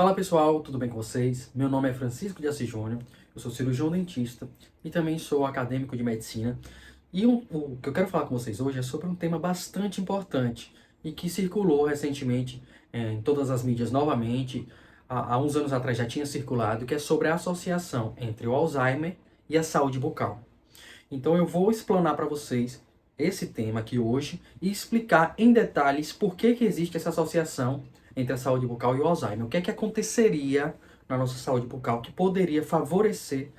Fala pessoal, tudo bem com vocês? Meu nome é Francisco de Assis Júnior, eu sou cirurgião dentista e também sou acadêmico de medicina. E o que eu quero falar com vocês hoje é sobre um tema bastante importante e que circulou recentemente em todas as mídias novamente. Há uns anos atrás já tinha circulado, que é sobre a associação entre o Alzheimer e a saúde bucal. Então eu vou explanar para vocês esse tema aqui hoje e explicar em detalhes por que existe essa associação entre a saúde bucal e o Alzheimer. O que é que aconteceria na nossa saúde bucal que poderia favorecer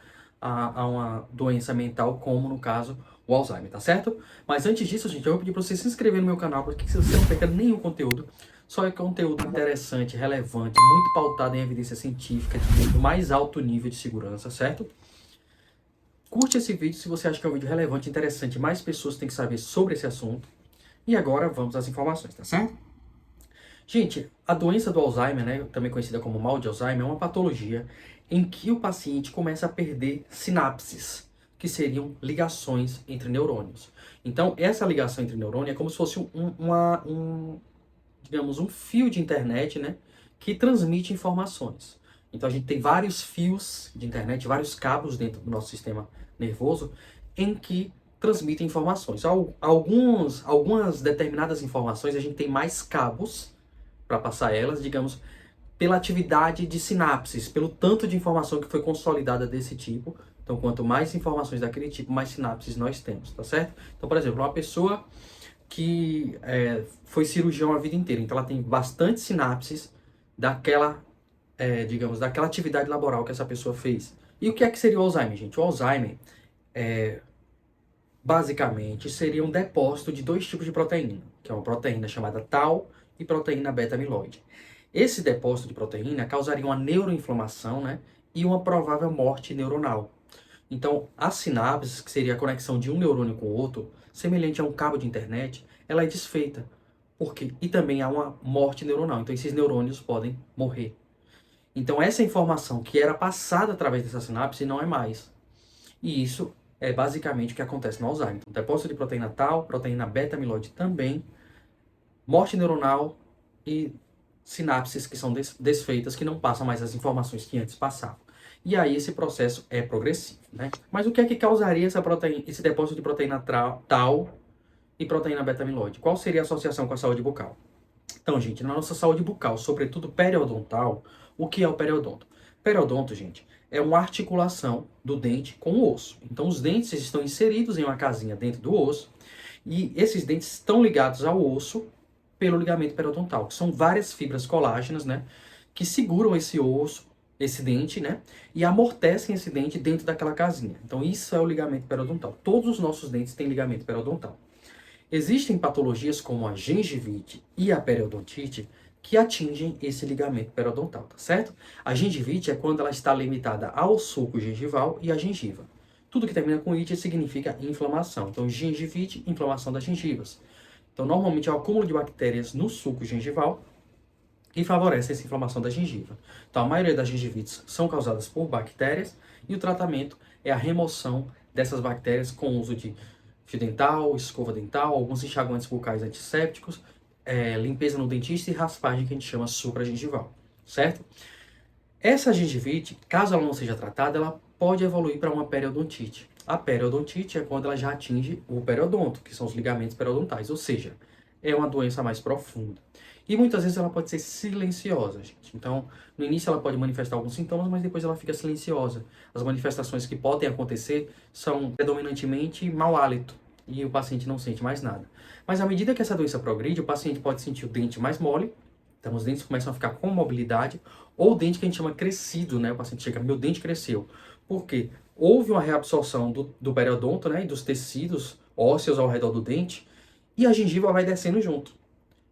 a uma doença mental, como no caso o Alzheimer, tá certo? Mas antes disso, gente, eu vou pedir para você se inscrever no meu canal, para que você não perca nenhum conteúdo. Só é conteúdo interessante, relevante, muito pautado em evidência científica, do mais alto nível de segurança, certo? Curte esse vídeo se você acha que é um vídeo relevante, interessante, mais pessoas têm que saber sobre esse assunto. E agora vamos às informações, tá certo? Gente, a doença do Alzheimer, né, também conhecida como mal de Alzheimer, é uma patologia em que o paciente começa a perder sinapses, que seriam ligações entre neurônios. Então, essa ligação entre neurônios é como se fosse digamos, um fio de internet, né, que transmite informações. Então, a gente tem vários fios de internet, vários cabos dentro do nosso sistema nervoso em que transmitem informações. Algumas determinadas informações a gente tem mais cabos para passar elas, digamos, pela atividade de sinapses, pelo tanto de informação que foi consolidada desse tipo. Então, quanto mais informações daquele tipo, mais sinapses nós temos, tá certo? Então, por exemplo, uma pessoa que foi cirurgião a vida inteira, então ela tem bastante sinapses daquela, digamos, daquela atividade laboral que essa pessoa fez. E o que é que seria o Alzheimer, gente? O Alzheimer, basicamente, seria um depósito de dois tipos de proteína, que é uma proteína chamada tau e proteína beta-amiloide. Esse depósito de proteína causaria uma neuroinflamação, né, e uma provável morte neuronal. Então, as sinapses, que seria a conexão de um neurônio com o outro, semelhante a um cabo de internet, ela é desfeita. Por quê? E também há uma morte neuronal. Então, esses neurônios podem morrer. Então, essa informação que era passada através dessa sinapse não é mais. E isso é basicamente o que acontece no Alzheimer. Então, depósito de proteína tau, proteína beta-amiloide também, morte neuronal e sinapses que são desfeitas, que não passam mais as informações que antes passavam. E aí esse processo é progressivo, né? Mas o que é que causaria esse depósito de proteína tau e proteína beta-amiloide? Qual seria a associação com a saúde bucal? Então, gente, na nossa saúde bucal, sobretudo periodontal, o que é o periodonto? Periodonto, gente, é uma articulação do dente com o osso. Então, os dentes estão inseridos em uma casinha dentro do osso e esses dentes estão ligados ao osso pelo ligamento periodontal, que são várias fibras colágenas, né, que seguram esse osso, esse dente, né, e amortecem esse dente dentro daquela casinha. Então, isso é o ligamento periodontal. Todos os nossos dentes têm ligamento periodontal. Existem patologias como a gengivite e a periodontite que atingem esse ligamento periodontal, tá certo? A gengivite é quando ela está limitada ao sulco gengival e à gengiva. Tudo que termina com ite significa inflamação. Então, gengivite, inflamação das gengivas. Então, normalmente é o acúmulo de bactérias no sulco gengival e favorece essa inflamação da gengiva. Então, a maioria das gengivites são causadas por bactérias e o tratamento é a remoção dessas bactérias com o uso de fio dental, escova dental, alguns enxaguantes bucais antissépticos, limpeza no dentista e raspagem que a gente chama supragengival, certo? Essa gengivite, caso ela não seja tratada, ela pode evoluir para uma periodontite. A periodontite é quando ela já atinge o periodonto, que são os ligamentos periodontais, ou seja, é uma doença mais profunda. E muitas vezes ela pode ser silenciosa, gente. Então, no início ela pode manifestar alguns sintomas, mas depois ela fica silenciosa. As manifestações que podem acontecer são predominantemente mau hálito e o paciente não sente mais nada. Mas à medida que essa doença progride, o paciente pode sentir o dente mais mole, então os dentes começam a ficar com mobilidade, ou o dente que a gente chama crescido, né? O paciente chega, meu dente cresceu. Por quê? Houve uma reabsorção do periodonto, né? E dos tecidos ósseos ao redor do dente, e a gengiva vai descendo junto.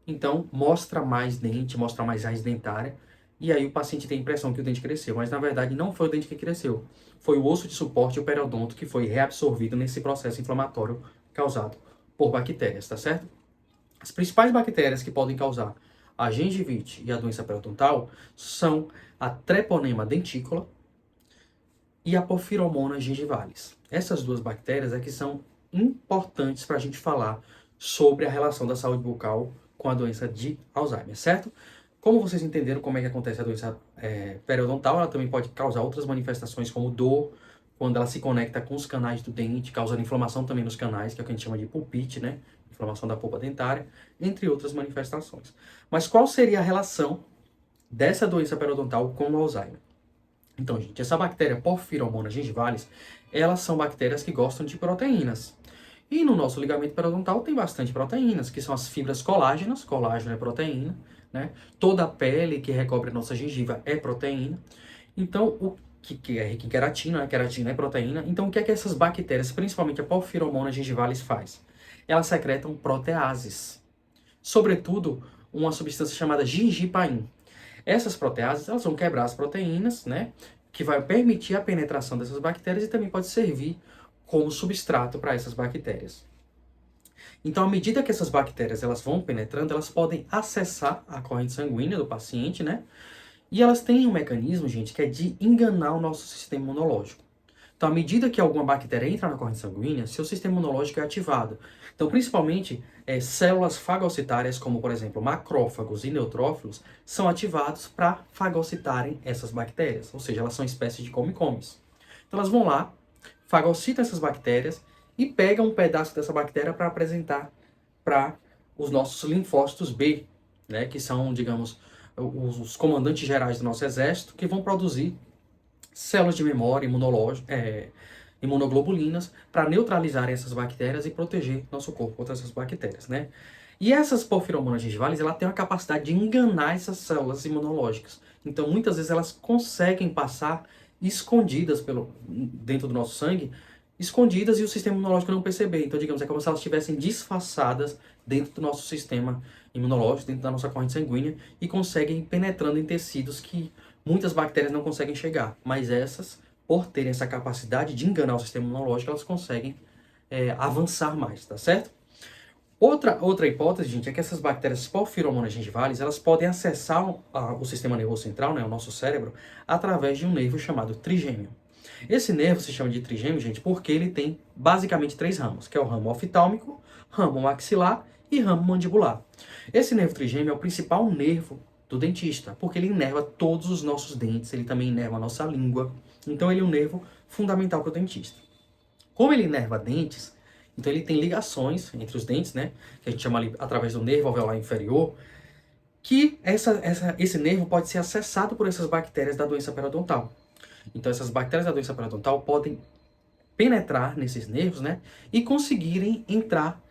Então, mostra mais dente, mostra mais raiz dentária, e aí o paciente tem a impressão que o dente cresceu, mas na verdade não foi o dente que cresceu. Foi o osso de suporte, o periodonto, que foi reabsorvido nesse processo inflamatório causado por bactérias, tá certo? As principais bactérias que podem causar a gengivite e a doença periodontal são a Treponema denticola e a Porphyromonas gingivalis. Essas duas bactérias é que são importantes para a gente falar sobre a relação da saúde bucal com a doença de Alzheimer, certo? Como vocês entenderam como é que acontece a doença periodontal, ela também pode causar outras manifestações como dor, quando ela se conecta com os canais do dente, causando inflamação também nos canais, que é o que a gente chama de pulpite, né? Inflamação da polpa dentária, entre outras manifestações. Mas qual seria a relação dessa doença periodontal com o Alzheimer? Então, gente, essa bactéria Porphyromonas gingivalis, elas são bactérias que gostam de proteínas. E no nosso ligamento periodontal tem bastante proteínas, que são as fibras colágenas, colágeno é proteína, né? Toda a pele que recobre a nossa gengiva é proteína. Então, o que é rico em queratina, né? Queratina é proteína. Então, o que é que essas bactérias, principalmente a Porphyromonas gingivalis, faz? Elas secretam proteases. Sobretudo, uma substância chamada gingipain. Essas proteases, elas vão quebrar as proteínas, né? Que vai permitir a penetração dessas bactérias e também pode servir como substrato para essas bactérias. Então, à medida que essas bactérias elas vão penetrando, elas podem acessar a corrente sanguínea do paciente, né? E elas têm um mecanismo, gente, que é de enganar o nosso sistema imunológico. Então, à medida que alguma bactéria entra na corrente sanguínea, seu sistema imunológico é ativado. Então, principalmente, células fagocitárias, como, por exemplo, macrófagos e neutrófilos, são ativados para fagocitarem essas bactérias. Ou seja, elas são espécies de come-comes. Então, elas vão lá, fagocitam essas bactérias e pegam um pedaço dessa bactéria para apresentar para os nossos linfócitos B, né, que são, digamos, os comandantes gerais do nosso exército, que vão produzir células de memória imunoglobulinas para neutralizarem essas bactérias e proteger nosso corpo contra essas bactérias, né? E essas porfiromonas gingivales, ela tem a capacidade de enganar essas células imunológicas. Então, muitas vezes elas conseguem passar escondidas dentro do nosso sangue, escondidas e o sistema imunológico não perceber. Então, digamos, é como se elas estivessem disfarçadas dentro do nosso sistema imunológico, dentro da nossa corrente sanguínea, e conseguem ir penetrando em tecidos que muitas bactérias não conseguem chegar. Mas essas, por terem essa capacidade de enganar o sistema imunológico, elas conseguem avançar mais, tá certo? Outra hipótese, gente, é que essas bactérias Porphyromonas gingivales, elas podem acessar o sistema nervoso central, né, o nosso cérebro, através de um nervo chamado trigêmeo. Esse nervo se chama de trigêmeo, gente, porque ele tem basicamente 3 ramos, que é o ramo oftálmico, ramo maxilar e ramo mandibular. Esse nervo trigêmeo é o principal nervo do dentista, porque ele inerva todos os nossos dentes, ele também inerva a nossa língua, então ele é um nervo fundamental para o dentista. Como ele inerva dentes, então ele tem ligações entre os dentes, né, que a gente chama ali através do nervo alveolar inferior, que esse nervo pode ser acessado por essas bactérias da doença periodontal. Então essas bactérias da doença periodontal podem penetrar nesses nervos, né, e conseguirem entrar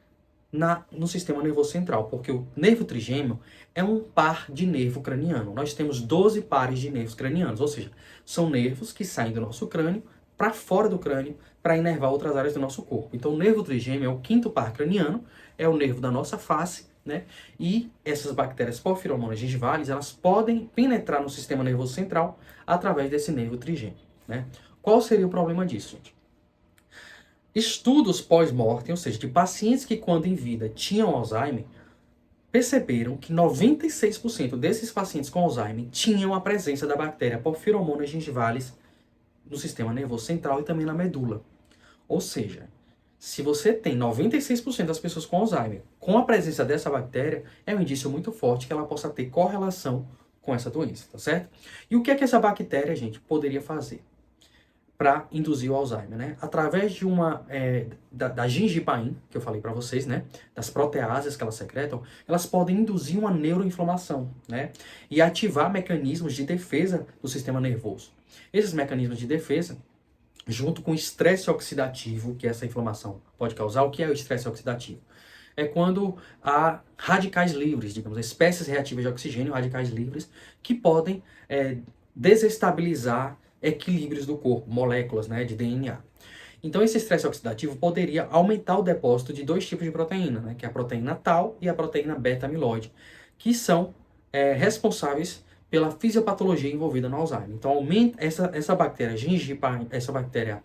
no sistema nervoso central, porque o nervo trigêmeo é um par de nervo craniano. Nós temos 12 pares de nervos cranianos, ou seja, são nervos que saem do nosso crânio para fora do crânio para inervar outras áreas do nosso corpo. Então o nervo trigêmeo é o 5º par craniano, é o nervo da nossa face, né? E essas bactérias Porphyromonas gingivales, elas podem penetrar no sistema nervoso central através desse nervo trigêmeo, né? Qual seria o problema disso, gente? Estudos pós-mortem, ou seja, de pacientes que quando em vida tinham Alzheimer, perceberam que 96% desses pacientes com Alzheimer tinham a presença da bactéria Porphyromonas gingivales no sistema nervoso central e também na medula. Ou seja, se você tem 96% das pessoas com Alzheimer com a presença dessa bactéria, é um indício muito forte que ela possa ter correlação com essa doença, tá certo? E o que é que essa bactéria, gente, poderia fazer para induzir o Alzheimer, né? Através de da gingipain, que eu falei para vocês, né? Das proteases que elas secretam, elas podem induzir uma neuroinflamação, né? E ativar mecanismos de defesa do sistema nervoso. Esses mecanismos de defesa, junto com o estresse oxidativo que essa inflamação pode causar, o que é o estresse oxidativo? É quando há radicais livres, digamos, espécies reativas de oxigênio, radicais livres, que podem desestabilizar equilíbrios do corpo, moléculas, né, de DNA. Então esse estresse oxidativo poderia aumentar o depósito de 2 tipos de proteína, né, que é a proteína tau e a proteína beta-amiloide, que são responsáveis pela fisiopatologia envolvida no Alzheimer. Então aumenta essa bactéria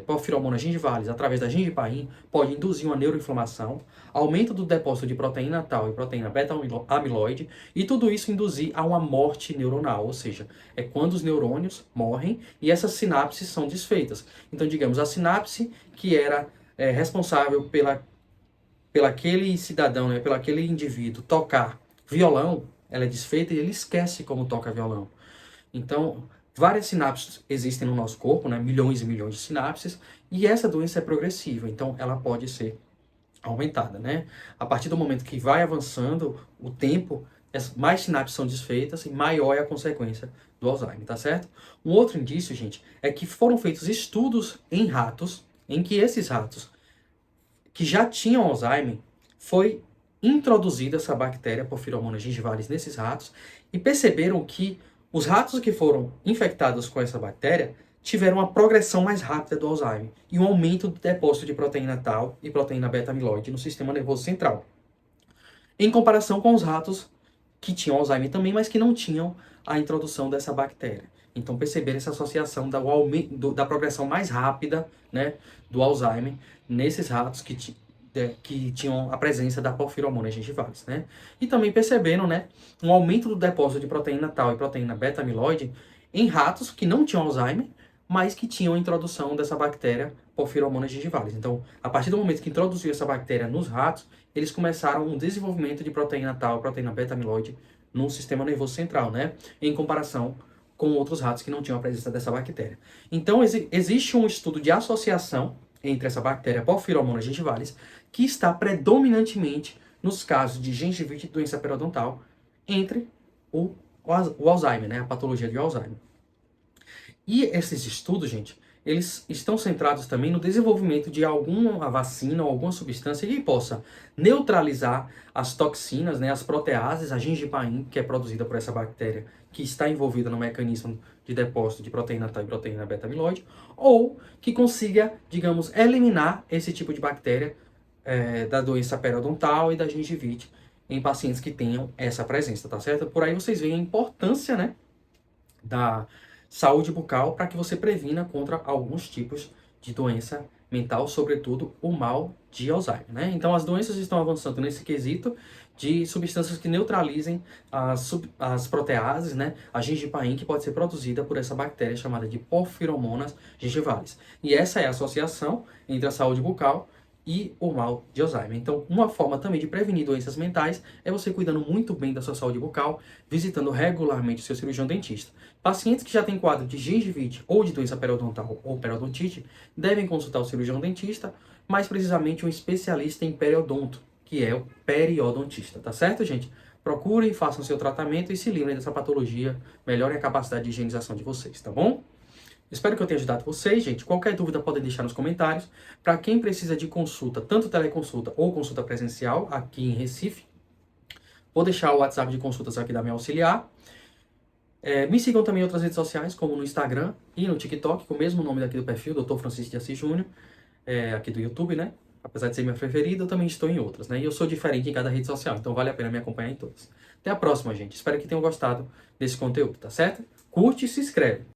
Porphyromonas gingivales, através da gingipain, pode induzir uma neuroinflamação, aumento do depósito de proteína tau e proteína beta-amiloide, e tudo isso induzir a uma morte neuronal, ou seja, é quando os neurônios morrem e essas sinapses são desfeitas. Então, digamos, a sinapse que era responsável pela aquele cidadão, né, pelo aquele indivíduo tocar violão, ela é desfeita e ele esquece como toca violão. Então, várias sinapses existem no nosso corpo, né? Milhões e milhões de sinapses, e essa doença é progressiva, então ela pode ser aumentada, né? A partir do momento que vai avançando o tempo, mais sinapses são desfeitas e maior é a consequência do Alzheimer, tá certo? Um outro indício, gente, é que foram feitos estudos em ratos, em que esses ratos que já tinham Alzheimer, foi introduzida essa bactéria Porphyromonas gingivalis nesses ratos e perceberam que os ratos que foram infectados com essa bactéria tiveram uma progressão mais rápida do Alzheimer e um aumento do depósito de proteína tau e proteína beta-amiloide no sistema nervoso central, em comparação com os ratos que tinham Alzheimer também, mas que não tinham a introdução dessa bactéria. Então perceberam essa associação da progressão mais rápida, né, do Alzheimer nesses ratos que tinham a presença da Porphyromonas gingivalis, né? E também perceberam, né, um aumento do depósito de proteína tau e proteína beta-amiloide em ratos que não tinham Alzheimer, mas que tinham a introdução dessa bactéria Porphyromonas gingivalis. Então, a partir do momento que introduziu essa bactéria nos ratos, eles começaram um desenvolvimento de proteína tau e proteína beta-amiloide no sistema nervoso central, né? Em comparação com outros ratos que não tinham a presença dessa bactéria. Então, existe um estudo de associação entre essa bactéria Porphyromonas gingivalis, que está predominantemente nos casos de gengivite e doença periodontal, entre o Alzheimer, né? A patologia de Alzheimer. E esses estudos, gente, eles estão centrados também no desenvolvimento de alguma vacina ou alguma substância que possa neutralizar as toxinas, né, as proteases, a gingipain, que é produzida por essa bactéria, que está envolvida no mecanismo de depósito de proteína tau e proteína beta-amiloide, ou que consiga, digamos, eliminar esse tipo de bactéria da doença periodontal e da gengivite em pacientes que tenham essa presença, tá certo? Por aí vocês veem a importância, né, da saúde bucal para que você previna contra alguns tipos de doença mental, sobretudo o mal de Alzheimer, né? Então as doenças estão avançando nesse quesito de substâncias que neutralizem as proteases, né? A gingipain, que pode ser produzida por essa bactéria chamada de Porphyromonas gingivalis. E essa é a associação entre a saúde bucal e o mal de Alzheimer. Então, uma forma também de prevenir doenças mentais é você cuidando muito bem da sua saúde bucal, visitando regularmente o seu cirurgião dentista. Pacientes que já têm quadro de gengivite ou de doença periodontal ou periodontite devem consultar o cirurgião dentista, mais precisamente um especialista em periodonto, que é o periodontista, tá certo, gente? Procurem, façam seu tratamento e se livrem dessa patologia, melhorem a capacidade de higienização de vocês, tá bom? Espero que eu tenha ajudado vocês, gente. Qualquer dúvida podem deixar nos comentários. Para quem precisa de consulta, tanto teleconsulta ou consulta presencial, aqui em Recife, vou deixar o WhatsApp de consultas aqui da minha auxiliar. Me sigam também em outras redes sociais, como no Instagram e no TikTok, com o mesmo nome daqui do perfil, Dr. Francisco de Assis Júnior, aqui do YouTube, né? Apesar de ser minha preferida, eu também estou em outras, né? E eu sou diferente em cada rede social, então vale a pena me acompanhar em todas. Até a próxima, gente. Espero que tenham gostado desse conteúdo, tá certo? Curte e se inscreve.